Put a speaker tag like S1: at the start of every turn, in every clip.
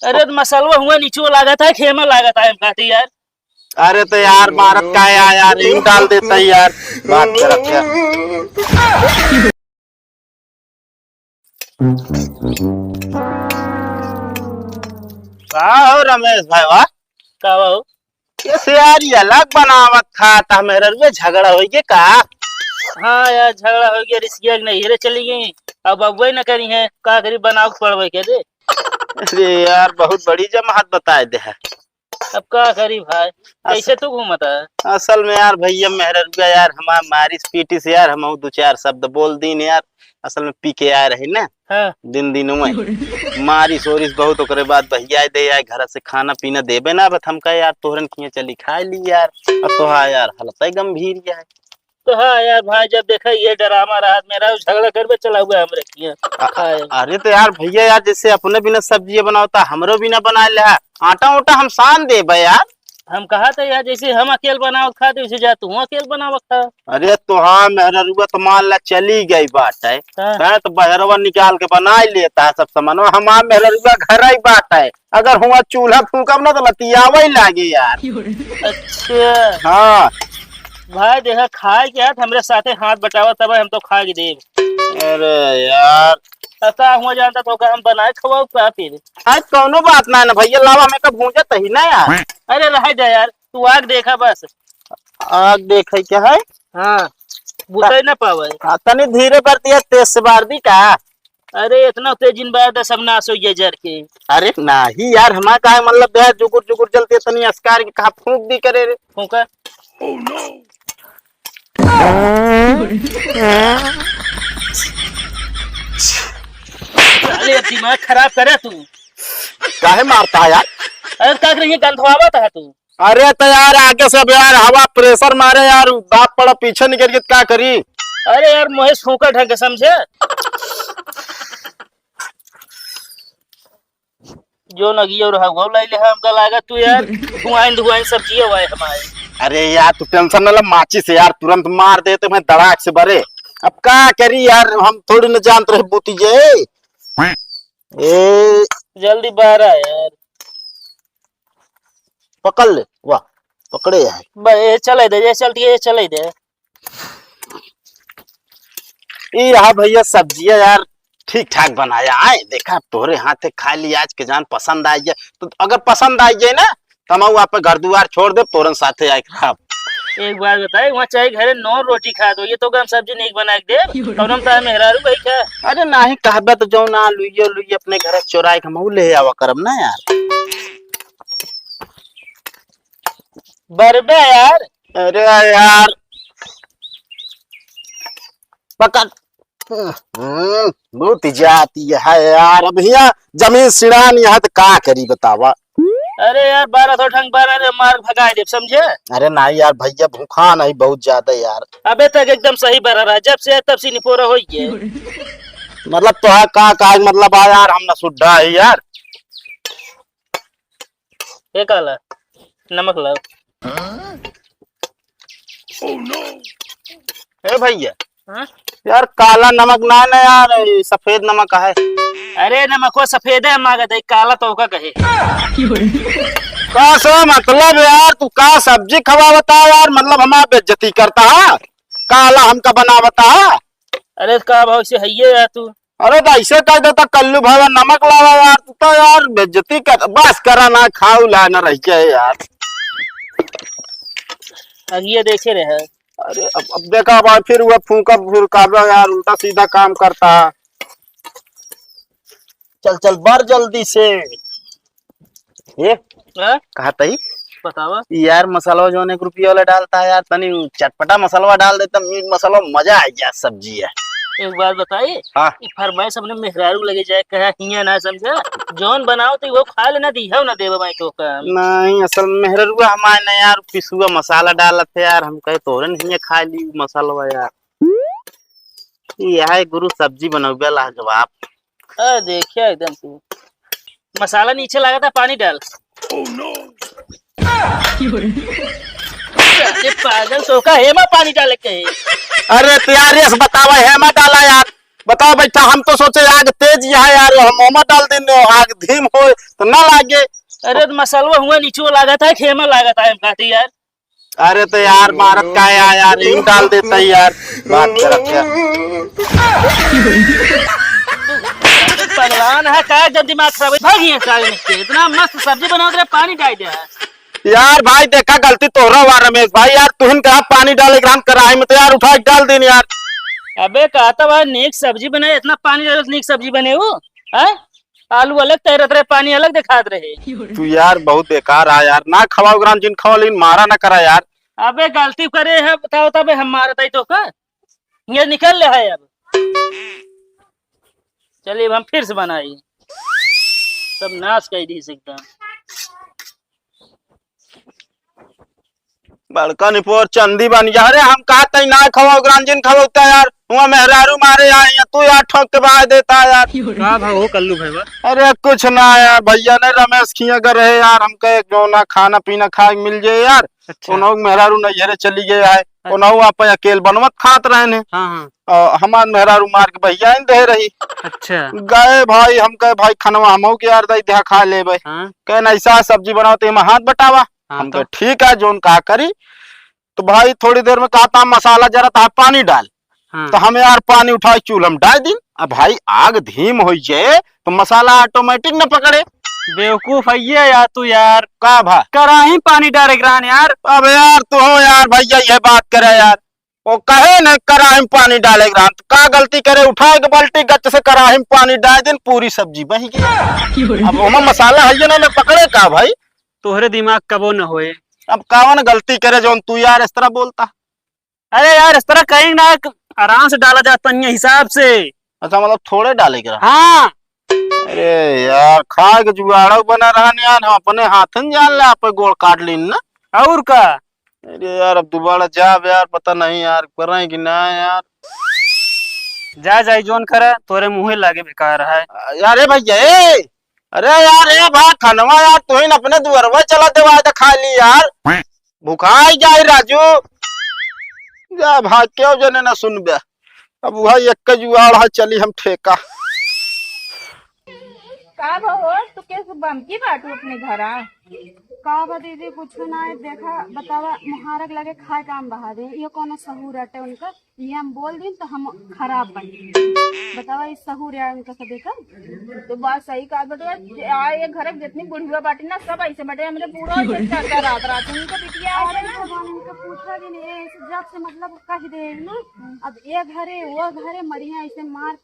S1: अरे तो मसलवा हुआ नीचे लागत है खेमा लागत है हम कहते यार।
S2: अरे तो यार भारत का है यार, रिंग डाल देता है यार। बात कर क्या। हो रमेश भाई वाह,
S1: का हो?
S2: कैसे यार ये अलग बनावत था ता मेरे रुए झगड़ा हो गया का।
S1: हाँ यार झगड़ा हो गया, रिसिया नहीं हेरे चली गई। अब वही न करी है का करी बनाओ पड़वे के दे।
S2: अरे यार बहुत बड़ी जमात बताए दे है।
S1: अब का करी भाई, कैसे तू घूमता है?
S2: असल में यार भैया मेहर रुआ यार हमार मारिस पीटी से यार हम दो चार शब्द बोल दीन यार। असल में पी के आए रहे ना
S1: हाँ
S2: दिन दिन में मारिस ओरिस बहुत, ओकरे बाद भैया दे यार घर से खाना पीना देबे ना, बस हम कहे यार तोहरन खिए चली खाए ली यार। अब तो हाँ यार हालत ही गंभीर यार।
S1: तो हाँ यार भाई जब देखा ये ड्रामा रात मेरा झगड़ा कर चला हुआ हमरे किया।
S2: अरे तो यार भैया यार जैसे अपने बिना सब्जी बनाता हमरो बिना बना ले आटा उटा हम सान दे यार।
S1: हम कहा था यार जैसे हम अकेले बनाओ खाते वैसे जा तू अकेले बनाओ खा।
S2: अरे तो हाँ मेहरा रुआ तो मान ला चली गई बात है। मैं तो बहरवा निकाल के बना ही लेता है सब सामान, हमारा मेहरा रुआ घर ही बात है। अगर हुआ चूल्हा फूकब ना तो लतियावा ही लागे यार।
S1: अच्छा
S2: हाँ
S1: भाई देखा खाए क्या हमरे साथे हाथ बटावा तब हम तो खा के देव।
S2: अरे यार
S1: ऐसा हुआ जानता तो हम बनाए खवाओ का फिर।
S2: आज कौनो बात ना है ना भैया, लावा में कब भूंजत ही ना यार।
S1: अरे रह जा यार तू आग देखा बस।
S2: आग देखे क्या है।
S1: हाँ बुझे ना पावे।
S2: तनी धीरे कर दिया तेज से बार दी का।
S1: अरे इतना तेजिन बात सब नाश हो गया जर के।
S2: अरे नहीं यार हमारा का मतलब यार जुगुर जुगुर चलती है तनी अस्कार की कहा फूंक दी करे रे।
S1: फूंका अरे दिमाग खराब करे तू।
S2: काहे मारता है यार।
S1: अरे क्या कर रही है गंधवावा था तू।
S2: अरे तो यार आगे से यार हवा प्रेशर मारे यार बाप पड़ा पीछे निकल गया क्या करी।
S1: अरे यार महेश फूंका ढंग समझे जो नगी और हवा लाई ले हमका लागत तू यार धुआं सब्जी है हमारे।
S2: अरे यार तू टेंशन न ले, माची से यार तुरंत मार देते मैं धड़ाक से बरे। अब क्या करी यार हम थोड़ी न जानते रहे बूती जे। ए
S1: जल्दी बाहर आ यार।
S2: पकड़ ले वाह पकड़े है
S1: भाई चले दे चलती है चले दे।
S2: ये रहा भैया सब्जियां यार ठीक ठाक बनाया आए देखा तोहरे हाथे खा ली आज के जान पसंद आई जाए तो अगर पसंद आई जाए ना तो हम वहाँ पे घर दुआर छोड़ दे तोरन साथे आए खराब।
S1: एक बात बताए वहाँ चाहे घरे 9 रोटी खा दो ये तो गम सब्जी नहीं बना के दे और हम तो मेहरारू भाई खा।
S2: अरे नहीं कहबे तो जो ना लुइयो लुइयो अपने घर चोराए के हम ले आवा करब ना यार।
S1: बरबे यार।
S2: अरे यार पकड़ बहुत जाती है यार। अब भैया जमीन सिरान यहाँ तो का करी बतावा।
S1: अरे यार 12 तो ढंग 12 मार भगा दे समझे।
S2: अरे नहीं यार भैया भूखा नहीं बहुत ज्यादा यार।
S1: अबे तक एकदम सही बरा रहा जब से तब से निपोरा हो गया।
S2: मतलब तो है का मतलब आ यार हम ना सुड्ढा है यार।
S1: ये काला नमक लाओ।
S2: ए भैया
S1: हाँ?
S2: यार काला नमक ना ना यार सफेद नमक है।
S1: अरे नमक सफेद है मांगत है काला तो का कहे।
S2: का सो मतलब यार तू का सब्जी खवा बता यार, मतलब हमारा बेइज्जती करता है काला हमका बना बता।
S1: अरे का भाव से है ये यार तू।
S2: अरे तो ऐसे कह देता कल्लू भाई नमक लावा यार तू तो यार बेइज्जती कर बस करा ना खाऊ ला ना रह के यार।
S1: ये देखे रहे।
S2: अरे अब देखा भाई फिर वह फूका फिर काबा यार उल्टा सीधा काम करता है। चल चल बर जल्दी से। ये कहा तई
S1: बतावा
S2: यार मसाला जो 1 रुपया वाला डालता है यार तनी चटपटा मसाला डाल देता मीट मसाला मजा आ गया सब्जी है।
S1: एक बात बताइए।
S2: हाँ
S1: फरमाइश अपने मेहरारू लगे जाए कहा हिया ना समझा जौन बनाओ तो वो खा लेना दी है ना देव भाई तो का
S2: नहीं असल मेहरुआ हमारे ना यार पिसुआ मसाला डालत है यार हम कहे तोरन हिया खा ली मसाला यार। यह गुरु सब्जी बनौबे लाजवाब।
S1: देखिए एकदम तू मसाला नीचे लगा था पानी डाल। अरे पागल तो का हेमा पानी डाले के।
S2: अरे तैयार बतावा हेमा डाला यार बताओ बेटा, हम तो सोचे आग तेज है यार, हम डाल देने आग धीम हो तो ना लागे।
S1: अरे तो मसलवा हुआ नीचे लागत है, खेमा लागत है हम कहते यार।
S2: अरे तो यार भारत का है यार, इन डाल देता है यार, बात कर रखा।
S1: पहलवान है का जब दिमाग खराब है भागिए का इतना मस्त सब्जी बना दे पानी डाल दिया
S2: यार भाई देखा गलती तोहरा हुआ रमेश भाई यार, तुहन कहा पानी डाले ग्राम कराही में तो यार उठा के डाल देनी यार।
S1: अबे कहता भाई नेक सब्जी बनाए, इतना पानी डालो तो नेक सब्जी बने वो है। आलू अलग तैरत रहे, पानी अलग दिखात रहे।
S2: तू यार बहुत बेकार है यार, ना खवाओ ग्राम जिन खवा लेकिन मारा ना करा यार।
S1: अबे गलती करे है बताओ तबे हम मारत है तो का ये निकल रहा है। अब चलिए अब हम फिर से बनाई, सब नाश कर दी एकदम।
S2: बड़का निपोर चंदी बन जा रे, हम कहते ना खवाओ ग्राम जिन खवाता यार, हुआ मेहरारू मारे आए या तू यार ठोक के बाहर देता यार।
S1: का भाव कल्लू भाई?
S2: अरे कुछ ना यार, भैया ने रमेश खिया कर रहे यार, हमको एक जो ना खाना पीना खा मिल जाए यार।
S1: अच्छा।
S2: उन्हों मेहरारू नैहरे चली गए है, उन्हों आप अकेले बनवत खात रहे ने।
S1: हाँ।
S2: हमार मेहरारू मार के भैया इन दे रही।
S1: अच्छा।
S2: गए भाई, हम कहे भाई खनवा हमो के यार दई दे खा ले भाई।
S1: हाँ।
S2: कहे ऐसा सब्जी बनाओ में हाथ बटावा।
S1: हाँ,
S2: हम कहे ठीक है जोन कहा करी। तो भाई थोड़ी देर में कहता मसाला जरा था पानी डाल।
S1: हाँ।
S2: तो हम यार पानी उठाए चूल्हा में डाल दी। अब भाई आग धीम हो जाए तो मसाला ऑटोमेटिक न पकड़े।
S1: बेवकूफ है यार तू यार,
S2: का भा
S1: कराही पानी डाले ग्रान यार।
S2: अब यार तू हो यार भैया ये बात करे यार, वो कहे न कराही में पानी डाले ग्रान तो का गलती करे, उठाए के बाल्टी गच से कराही में पानी डाल दिन पूरी सब्जी बही गई। अब वहाँ मसाला है ना पकड़े का भाई,
S1: तोहरे दिमाग कबो न होए।
S2: अब कावन गलती करे जो तू यार इस तरह बोलता।
S1: अरे यार इस तरह कहीं ना आराम से डाला जाता है हिसाब से।
S2: अच्छा मतलब थोड़े डालेगा।
S1: हाँ।
S2: अरे यार खा के जुगाड़ा बना रहा यार, हम अपने हाथन जान ले आप गोड़ काट ली ना
S1: और का।
S2: अरे यार अब दोबारा जाब यार, पता नहीं यार कर रहे कि ना यार।
S1: जा जाई जोन करे तोरे मुँह लागे बेकार है
S2: यार भैया अरे यार ए भा खनवा यार तू ही अपने दुअरवा चला देवा तो खा ली यार, भुखाई जाए राजू। जा भा क्यों जने ना सुन बे, अब वही एक जुआड़ है चली हम ठेका।
S3: का भो तू कैसे बमकी बाटू अपने घरा?
S4: का बा दीदी कुछ ना देखा बतावा मुहारक लगे खाए काम बहा दे, ये कोनो सहूर अटे उनका, ये हम बोल दिन तो हम खराब बन बतावा इस सहूर है उनका सब देखा।
S3: तो बात सही कहा बेटे, ये घर जितनी बुढ़िया बाटी ना सब ऐसे बेटे हमरे पूरा चर्चा रात रात उनका बिटिया
S4: अरे भगवान उनका पूछा भी नहीं जब से मतलब कह दे ना, अब ये घरे वो घरे मरिया ऐसे मार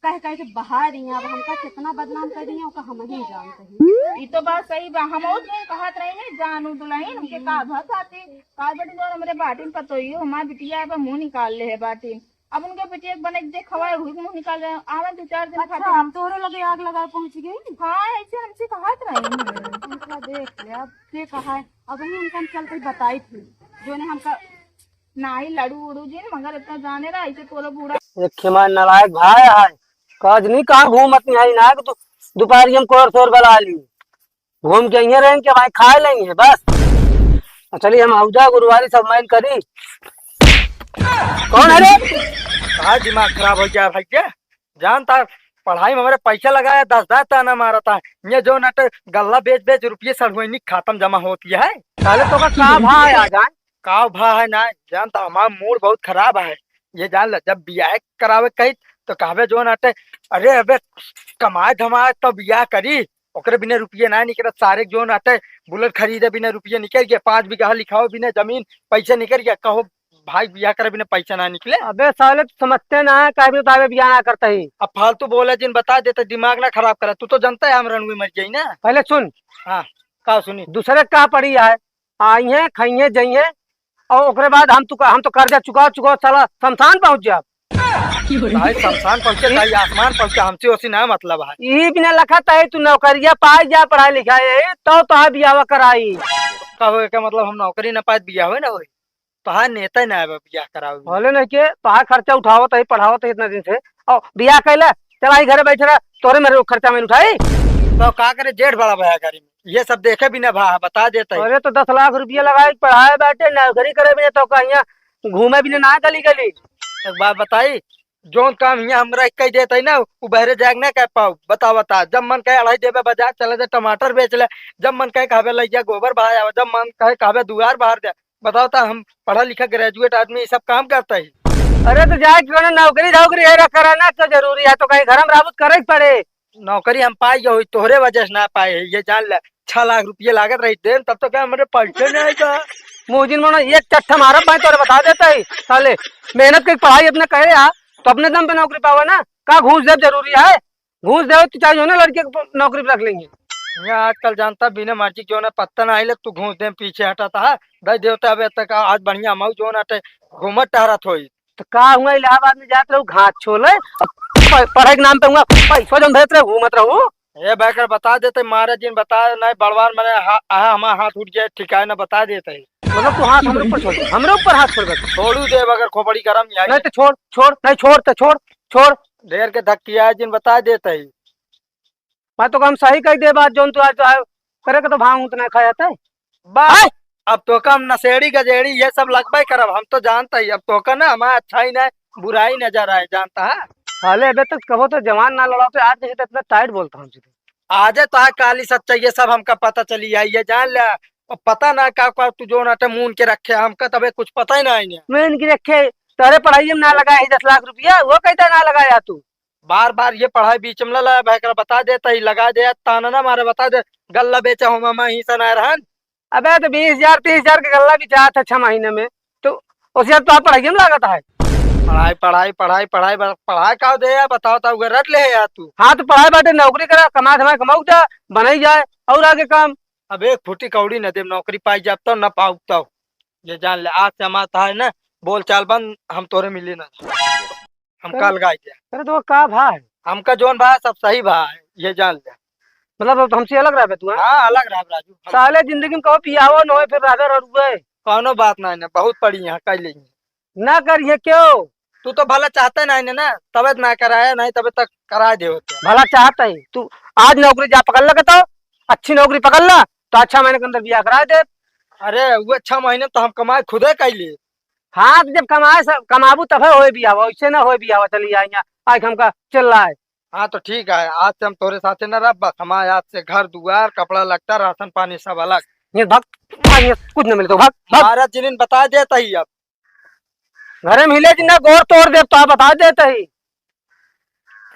S4: कह कह के बहा रही हैं। अब हमका कितना बदनाम कर रही है उसका हम ही जानते हैं।
S3: ये तो बात सही बा, हम और नहीं कहत रहे हैं जानू दुल्हन हमके का भत आते का बेटे जो हमरे बाटी में पतोई हमार बिटिया अब मुंह निकाल ले है बाटी। अब उनके बिटिया बने दे खवाए हुई मुंह निकाल रहे आवे 2-4 दिन
S4: अच्छा,
S3: खाते
S4: हम तोरे लगे आग लगा पहुंच गई।
S3: हाँ ऐसे हमसे कहत रहे
S4: उनका देख ले अब ये कहा है, अब ही उनका हम चलते बताई थी जो ने हमका
S3: ना ही लड़ू उड़ू जी मगर इतना जाने रहा ऐसे तोरा बूढ़ा
S1: एक खेमा नालायक भाई है काज नहीं कहा घूमत नहीं आई ना तो दोपहर हम कोर सोर बला ली घूम के यहीं रहेंगे भाई खा लेंगे बस। चलिए हम हौजा गुरुवारी सब माइल करी। कौन है रे?
S5: कहा दिमाग खराब हो गया भाई क्या जानता पढ़ाई में हमारे पैसा लगाया 10-10 ताना मारा था, ये जो नट गल्ला बेच बेच रुपये सड़हुई खात्म जमा होती है।
S1: पहले तो का भाई आ जान
S5: का भा है ना जानता हमारा मूड बहुत खराब है ये जान ल, जब बियाह करावे कही तो कहवे जो नटे अरे अबे कमाए धमाए तो बियाह करी ओकरे बिना रुपये ना निकल, सारे जो नटे बुलेट खरीदे बिना रुपये निकल गया, 5 बीघा लिखाओ बिना जमीन पैसे निकल गया, कहो भाई बियाह करे बिना पैसा ना निकले।
S1: अबे साले तो समझते ना है कहीं तो बियाह ना करता ही।
S5: अब फालतू बोले जिन बता देते दिमाग ना खराब करा, तू तो जानता है हम रणवी मर गई ना।
S1: पहले सुन।
S5: हाँ का सुनी
S1: दूसरे का पड़ी है आई है खाइए जाइए और ओकरे बाद हम तो कर्जा चुकाओ चला शमशान पहुंच जाओ।
S5: भाई शमशान पहुंचे भाई आसमान पहुंचे हमसे उसी ना मतलब है
S1: ये बिना लखत है तू नौकरिया पाई जा पढ़ाई लिखाई तो बियाह कराई
S5: कहो क्या मतलब हम नौकरी ना पाए बियाह हुए ना हुई तो हाँ नेता ना बियाह कराओ
S1: बोले नहीं के तो खर्चा उठाओ तो पढ़ाओ तो इतना दिन से और बियाह कैला चला ही घर बैठे रहा तोरे मेरे खर्चा में उठाई
S5: तो का करे जेठ बड़ा भया गाड़ी में ये सब देखे बिना भा बता देता है।
S1: अरे तो 10 लाख रुपया लगाए पढ़ाए बैठे नौकरी करे बिना तो कहीं घूमे बिना ना गली गली।
S5: एक बात बताई जोन काम यहाँ हमरा कही देते है ना वो बहरे जाग ना कह पाओ। बता जब मन कहे अढ़ाई देवे बाजार चले जाए टमाटर बेच ले, जब मन कहे कहवे ले जा गोबर बहा जावे, जब मन कहे कहवे दुआर बाहर दे। बताओ ता हम पढ़ा लिखा ग्रेजुएट आदमी ये सब काम करता है।
S1: अरे तो जाए क्यों ना, नौकरी धौकरी है कराना तो जरूरी है, तो कहीं घर में राबुत करे ही पड़े।
S5: नौकरी हम पाई हुई तोहरे वजह से ना पाए है, ये जान ले। 6 लाख रुपये लागत रही देन तब तो क्या हमारे पैसे नहीं आएगा।
S1: मुझे मोना एक चट्ठा मारा पाए तो बता देता ही साले, मेहनत की पढ़ाई अपने करे यार तो अपने दम पे नौकरी पावा ना। का घूस दे जरूरी है, घूस दे तो चाहिए ना लड़के को नौकरी पे रख लेंगे।
S5: यहाँ आजकल जानता बिना मर्जी जो ना पत्ता ना आइले तू घूस दे पीछे हटाता है। दई देवता अब तक आज बढ़िया मऊ जो ना घूमत टहरत होई।
S1: तो का हुआ इलाहाबाद में जाते रहो घास छोले, पढ़ाई के नाम पे हुआ पैसा जो भेज रहे घूमत रहो।
S5: ये बैकर बता देते महाराज जी ने बता नहीं बड़वार मैंने हमारा हाथ उठ जाए ठिकाए ना बता देते है।
S1: मतलब तू हाथ हमरे ऊपर छोड़, हमरे ऊपर हाथ छोड़ दे।
S5: छोड़ू दे अगर खोपड़ी गरम
S1: नहीं तो छोड़ छोड़, नहीं छोड़ तो छोड़ छोड़।
S5: ढेर के धक्किया जिन बता देते है।
S1: मैं तो हम सही कह दे बात, जो तू आज करे तो भांग उतना खा जाता है।
S5: बस अब तो कम नशेड़ी गजेड़ी ये सब लगवाई करब हम तो जानता ही। अब तो का ना हमारा अच्छा ही नहीं बुराई नजर आए जानता है।
S1: हाले अबे तक कहो तो जवान ना लड़ाओ, तो आज नहीं तो इतना टाइट बोलता हूँ
S5: आज तो है काली सच्चाई ये सब हमका पता चली आई ये जान लिया। और पता ना का तू जो ना मून के रखे हमका तबे कुछ पता ही ना है।
S1: मैं इनकी रखे तेरे पढ़ाई में ना लगाया 10 लाख रुपया, वो कहता ना लगाया तू।
S5: बार बार ये पढ़ाई बीच में ला बहकर बता देता ही लगा दे ताना ना मारे बता दे गल्ला बेचा हो मामा ही सना रहन।
S1: अबे तो 20,000 30,000 का गल्ला भी चाहता है 6 महीने में, तो उसे तो आप पढ़ाई में लागत है।
S5: पढ़ाई पढ़ाई पढ़ाई पढ़ाई पढ़ाई का दे यार बताओ तो रट ले यार तू।
S1: हाँ तो पढ़ाई बाटे नौकरी करा, कमा धमा कमाऊ जा बनाई जाए और आगे काम।
S5: अब एक फुटी कौड़ी न दे नौकरी पाई जब तो न पाऊ तो ये जान ले आज से हमारा है ना बोल चाल बंद हम तोरे मिली ना हम कल गाय दिया।
S1: अरे तो का भाई
S5: हमका जोन भाई सब सही भाई ये जान ले।
S1: मतलब अब हमसे अलग रहा तू?
S5: हाँ अलग रहा राजू
S1: साले जिंदगी में कहो पियावो न हो फिर राधा रुए
S5: कौनो बात ना है बहुत पड़ी यहाँ कर लेंगे
S1: ना करिए क्यों?
S5: तू तो भला चाहता नहीं ना तबे ना कराया नहीं तबे तक करा दे होते।
S1: भला चाहता ही तू आज नौकरी जा पकड़ लगे तो अच्छी नौकरी पकड़ ला तो अच्छा महीने के अंदर ब्याह करा दे।
S5: अरे वो 6 महीने तो हम कमाए खुदे कर लिए।
S1: हाँ तो जब कमाए कमाबू तब हो बियाह, ऐसे ना हो बियाह चली आएंगे आज हमका चल रहा है।
S5: हाँ तो ठीक है आज से हम तोरे साथे न रह बस हमारे आज से घर दुआर कपड़ा लगता राशन पानी सब अलग।
S1: ये भाग कुछ न मिले तो भाग भाग।
S5: महाराज जी ने बता देता ही अब
S1: घरे में हिले जिन्ना गोर तोड़ दे तो बता देता ही।